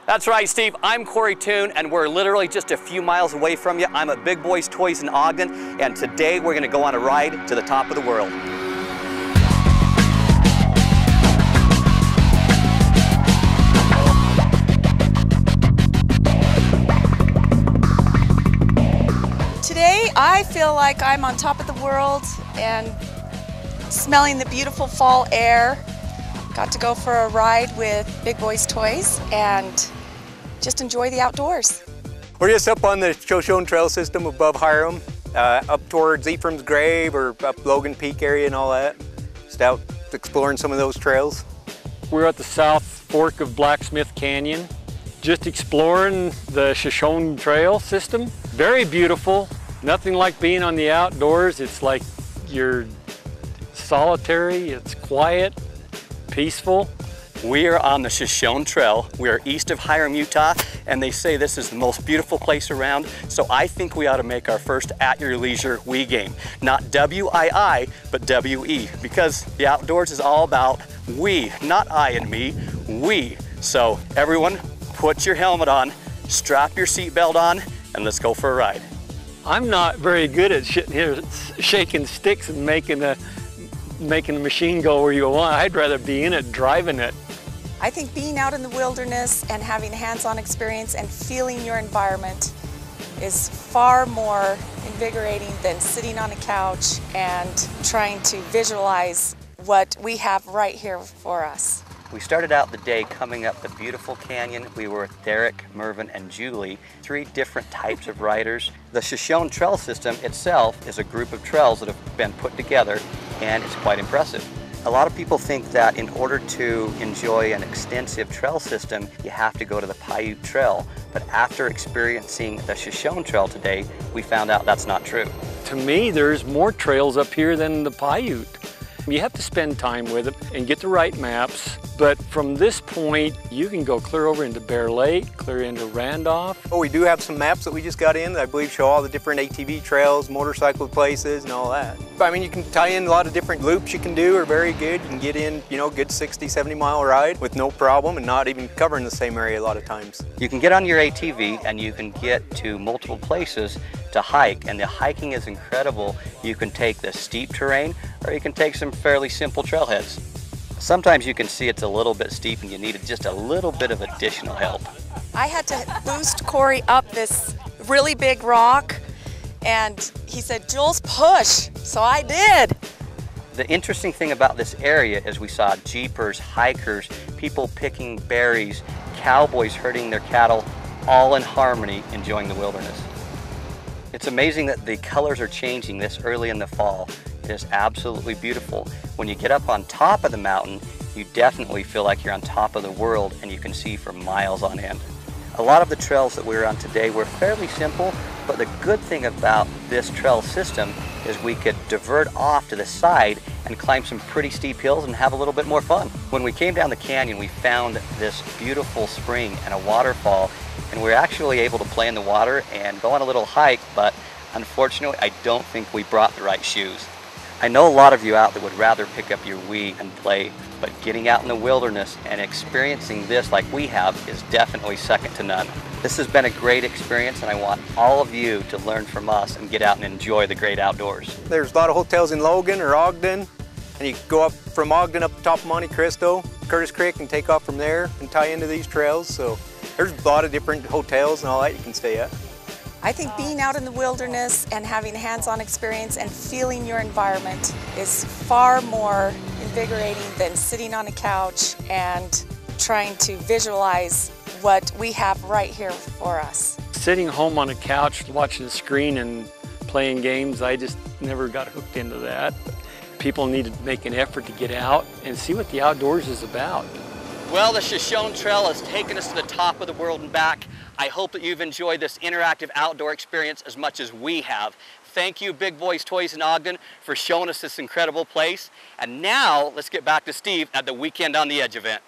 That's right, Steve. I'm Corey Toon, and we're literally just a few miles away from you. I'm at Big Boys Toys in Ogden, and today we're going to go on a ride to the top of the world. Today, I feel like I'm on top of the world and smelling the beautiful fall air. Got to go for a ride with Big Boys Toys and just enjoy the outdoors. We're just up on the Shoshone Trail system above Hiram, up towards Ephraim's Grave or up Logan Peak area and all that. Just out exploring some of those trails. We're at the South Fork of Blacksmith Canyon, just exploring the Shoshone Trail system. Very beautiful, nothing like being on the outdoors. It's like you're solitary, it's quiet, peaceful. We are on the Shoshone Trail. We are east of Hiram, Utah, and they say this is the most beautiful place around, so I think we ought to make our first At Your Leisure We game. Not W-I-I, but W-E, because the outdoors is all about we, not I and me, we. So everyone, put your helmet on, strap your seatbelt on, and let's go for a ride. I'm not very good at sitting here shaking sticks and making the machine go where you want. I'd rather be in it, driving it. I think being out in the wilderness and having hands-on experience and feeling your environment is far more invigorating than sitting on a couch and trying to visualize what we have right here for us. We started out the day coming up the beautiful canyon. We were with Derek, Mervyn, and Julie, 3 different types of riders. The Shoshone Trail system itself is a group of trails that have been put together, and it's quite impressive. A lot of people think that in order to enjoy an extensive trail system, you have to go to the Paiute Trail. But after experiencing the Shoshone Trail today, we found out that's not true. To me, there's more trails up here than the Paiute. You have to spend time with it and get the right maps. But from this point, you can go clear over into Bear Lake, clear into Randolph. Oh, we do have some maps that we just got in that I believe show all the different ATV trails, motorcycle places, and all that. I mean, you can tie in a lot of different loops you can do are very good. You can get in, you know, good 60, 70 mile ride with no problem and not even covering the same area a lot of times. You can get on your ATV and you can get to multiple places to hike, and the hiking is incredible. You can take the steep terrain or you can take some fairly simple trailheads. Sometimes you can see it's a little bit steep and you need just a little bit of additional help. I had to boost Corey up this really big rock, and he said, "Jules, push," so I did. The interesting thing about this area is we saw jeepers, hikers, people picking berries, cowboys herding their cattle, all in harmony enjoying the wilderness. It's amazing that the colors are changing this early in the fall. It is absolutely beautiful. When you get up on top of the mountain, you definitely feel like you're on top of the world and you can see for miles on end. A lot of the trails that we were on today were fairly simple, but the good thing about this trail system is we could divert off to the side and climb some pretty steep hills and have a little bit more fun. When we came down the canyon, we found this beautiful spring and a waterfall, and we were actually able to play in the water and go on a little hike, but unfortunately, I don't think we brought the right shoes. I know a lot of you out there would rather pick up your Wii and play, but getting out in the wilderness and experiencing this like we have is definitely second to none. This has been a great experience, and I want all of you to learn from us and get out and enjoy the great outdoors. There's a lot of hotels in Logan or Ogden, and you go up from Ogden up the top of Monte Cristo, Curtis Creek, and take off from there and tie into these trails. So there's a lot of different hotels and all that you can stay at. I think being out in the wilderness and having hands-on experience and feeling your environment is far more invigorating than sitting on a couch and trying to visualize what we have right here for us. Sitting home on a couch watching the screen and playing games, I just never got hooked into that. People need to make an effort to get out and see what the outdoors is about. Well, the Shoshone Trail has taken us to the top of the world and back. I hope that you've enjoyed this interactive outdoor experience as much as we have. Thank you, Big Boys Toys in Ogden, for showing us this incredible place. And now, let's get back to Steve at the Weekend on the Edge event.